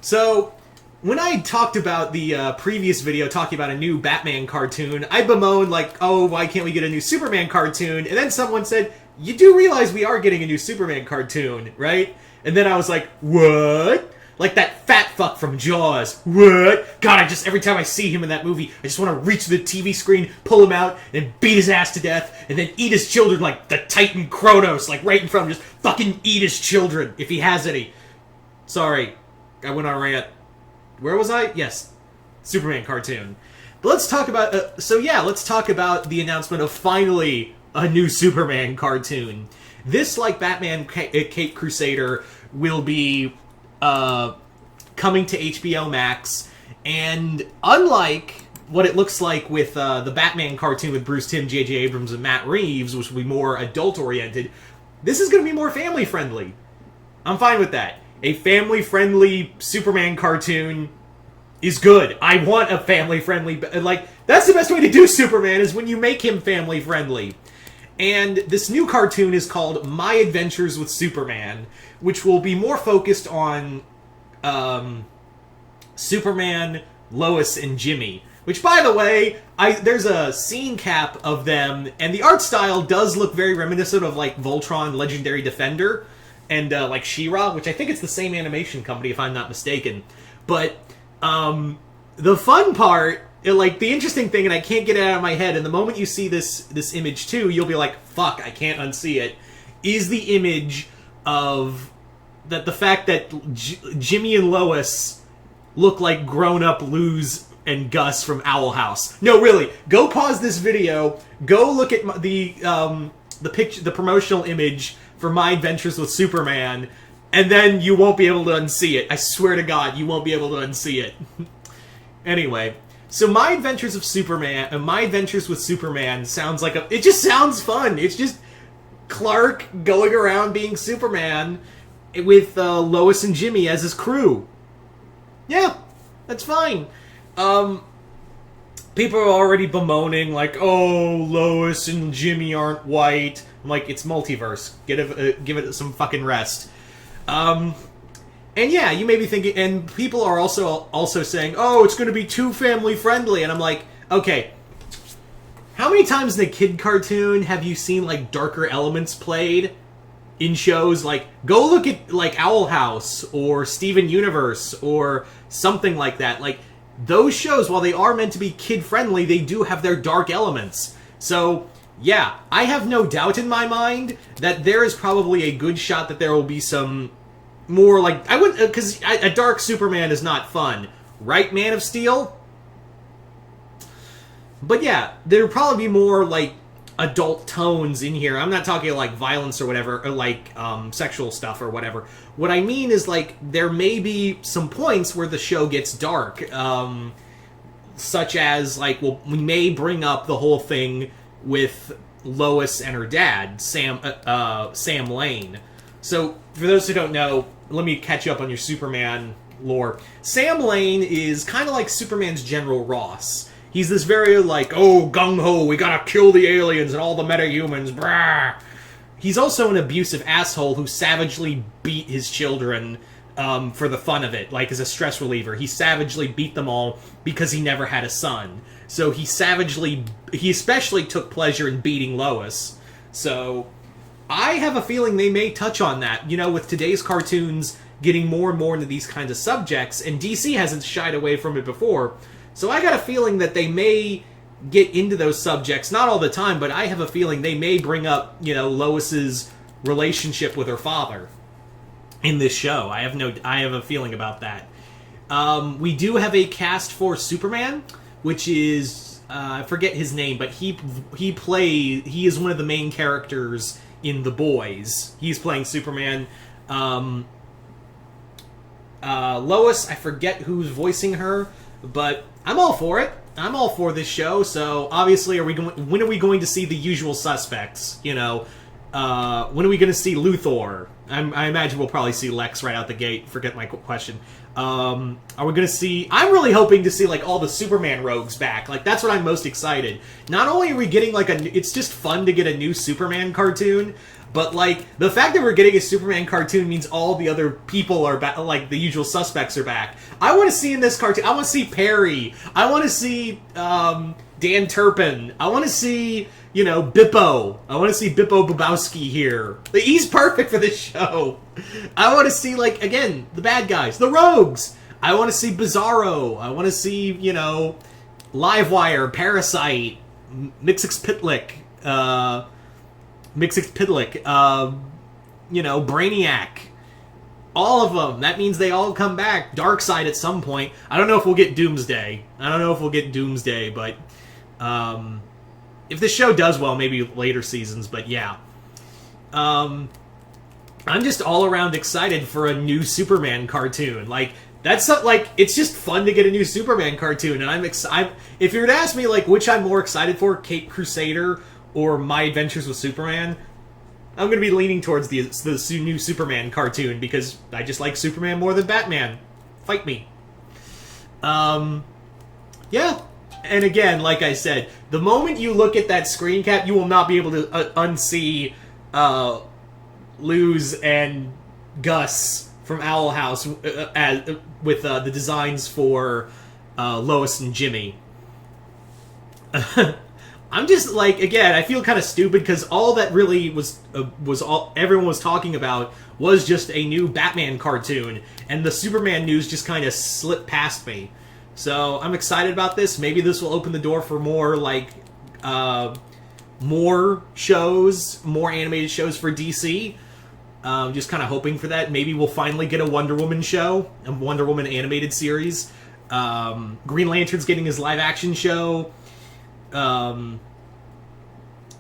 So, when I talked about the previous video talking about a new Batman cartoon, I bemoaned, like, oh, why can't we get a new Superman cartoon? And then someone said, you do realize we are getting a new Superman cartoon, right? And then I was like, what? Like that fat fuck from Jaws. What? God, every time I see him in that movie, I just want to reach the TV screen, pull him out, and beat his ass to death, and then eat his children like the Titan Kronos, like right in front of him, just fucking eat his children, if he has any. Sorry, I went on a rant. Where was I? Yes, Superman cartoon. But let's talk about, let's talk about the announcement of finally a new Superman cartoon. This, like Batman Caped Crusader, will be coming to HBO Max, and unlike what it looks like with the Batman cartoon with Bruce Timm, J.J. Abrams, and Matt Reeves, which will be more adult-oriented, this is going to be more family-friendly. I'm fine with that. A family-friendly Superman cartoon is good. I want a family-friendly... Like, that's the best way to do Superman, is when you make him family-friendly. And this new cartoon is called My Adventures with Superman, which will be more focused on Superman, Lois, and Jimmy. Which, by the way, there's a scene cap of them, and the art style does look very reminiscent of, like, Voltron Legendary Defender, and, like, She-Ra, which I think it's the same animation company, if I'm not mistaken. But, the fun part, like, the interesting thing, and I can't get it out of my head, and the moment you see this image, too, you'll be like, fuck, I can't unsee it, is the image of the fact that Jimmy and Lois look like grown-up Luz and Gus from Owl House. No, really, go pause this video, go look at the picture, the promotional image for My Adventures with Superman, and then you won't be able to unsee it. I swear to God, you won't be able to unsee it. Anyway, so My Adventures with Superman sounds like it just sounds fun. It's just Clark going around being Superman with Lois and Jimmy as his crew. Yeah, that's fine. People are already bemoaning, like, oh, Lois and Jimmy aren't white. I'm like, it's multiverse. Give it some fucking rest. And yeah, you may be thinking, and people are also saying, oh, it's going to be too family-friendly. And I'm like, okay, how many times in a kid cartoon have you seen, like, darker elements played in shows? Like, go look at, like, Owl House or Steven Universe or something like that. Like, those shows, while they are meant to be kid-friendly, they do have their dark elements. So, yeah, I have no doubt in my mind that there is probably a good shot that there will be some more, like, I wouldn't, because a dark Superman is not fun. Right, Man of Steel? But yeah, there'll probably be more, like, adult tones in here. I'm not talking, like, violence or whatever, or, like, sexual stuff or whatever. What I mean is, like, there may be some points where the show gets dark, such as, like, well, we may bring up the whole thing with Lois and her dad, Sam Lane. So, for those who don't know, let me catch you up on your Superman lore. Sam Lane is kind of like Superman's General Ross. He's this very, like, oh, gung-ho, we gotta kill the aliens and all the metahumans, brah. He's also an abusive asshole who savagely beat his children for the fun of it, like as a stress reliever. He savagely beat them all because he never had a son. So he especially took pleasure in beating Lois. So I have a feeling they may touch on that, you know, with today's cartoons getting more and more into these kinds of subjects, and DC hasn't shied away from it before. So I got a feeling that they may get into those subjects, not all the time, but I have a feeling they may bring up, you know, Lois's relationship with her father in this show. I have a feeling about that. We do have a cast for Superman, which is I forget his name, but he is one of the main characters in The Boys. He's playing Superman. Lois, I forget who's voicing her, but I'm all for it. I'm all for this show. So obviously, when are we going to see the usual suspects? You know, When are we going to see Luthor? I imagine we'll probably see Lex right out the gate. Forget my question. Are we going to see... I'm really hoping to see, like, all the Superman rogues back. Like, that's what I'm most excited. Not only are we getting, like, it's just fun to get a new Superman cartoon, but, like, the fact that we're getting a Superman cartoon means all the other people are back, like, the usual suspects are back. I want to see in this cartoon... I want to see Perry. I want to see, Dan Turpin. I want to see... You know, Bippo. I want to see Bippo Bobowski here. He's perfect for this show. I want to see, like, again, the bad guys. The rogues. I want to see Bizarro. I want to see, you know, Livewire, Parasite, Mixix Pitlick, you know, Brainiac. All of them. That means they all come back. Darkseid at some point. I don't know if we'll get Doomsday. But... if the show does well, maybe later seasons, but yeah. I'm just all around excited for a new Superman cartoon. Like, that's not, like, it's just fun to get a new Superman cartoon, and if you were to ask me, like, which I'm more excited for, Caped Crusader or My Adventures with Superman, I'm going to be leaning towards the new Superman cartoon, because I just like Superman more than Batman. Fight me. Yeah. And again, like I said, the moment you look at that screen cap, you will not be able to unsee Luz and Gus from Owl House with the designs for Lois and Jimmy. I'm just, like, again, I feel kind of stupid because all that really was all everyone was talking about was just a new Batman cartoon, and the Superman news just kind of slipped past me. So, I'm excited about this. Maybe this will open the door for more, like, more shows, more animated shows for DC. Just kind of hoping for that. Maybe we'll finally get a Wonder Woman show, a Wonder Woman animated series. Green Lantern's getting his live-action show.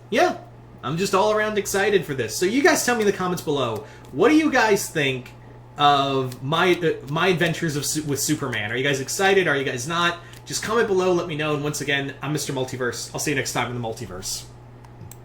Yeah, I'm just all around excited for this. So you guys tell me in the comments below, what do you guys think of my adventures with Superman? Are you guys excited? Are you guys not? Just comment below, let me know, and once again, I'm Mr. Multiverse. I'll see you next time in the Multiverse.